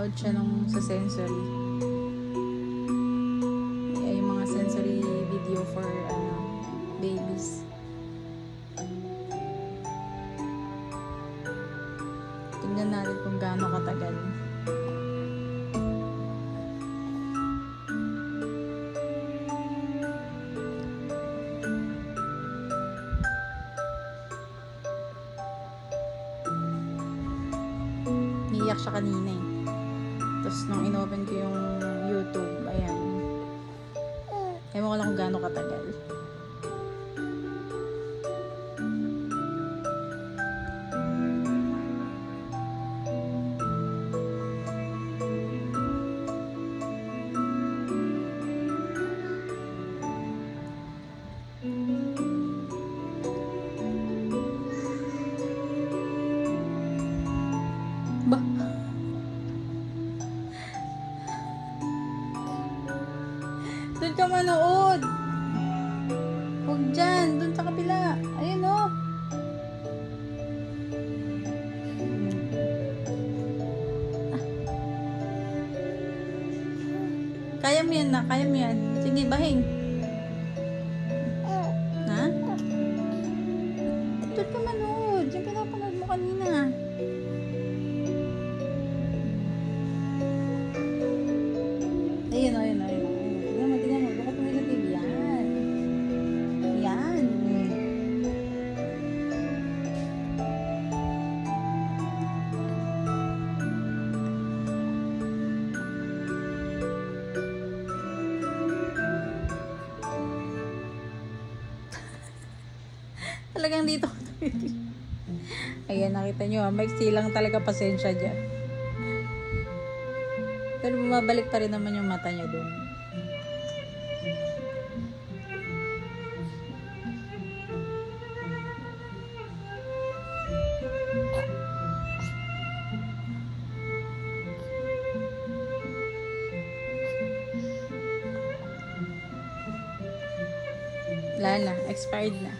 nanonood siya nung sa sensory. Yung mga sensory video for babies. Tingnan natin kung gaano katagal. Iyak siya kanina eh. Tapos nung inopen ko yung YouTube, ayan. Ewan ko lang kung gaano katagal. Ba? Doon ka manood. Huwag dyan. Doon sa kapila. Ayun o. Kaya mo yan na. Kaya mo yan. Sige, bahing. Ha? Doon ka manood. Diyan pinapanood mo kanina. Ayun, ayun, ayun. Tingnan mo, tingnan mo. Bukat mo sa TV. Yan. Yan. Talagang dito. Ayan, nakita nyo. Maiksi lang talaga, pasensya dyan. Pero bumabalik pa rin naman yung mata niya doon. Wala na, expired na.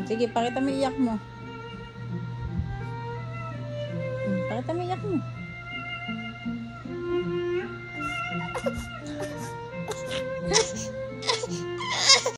Sige, pakita mo iyak mo. Pakita mo iyak mo.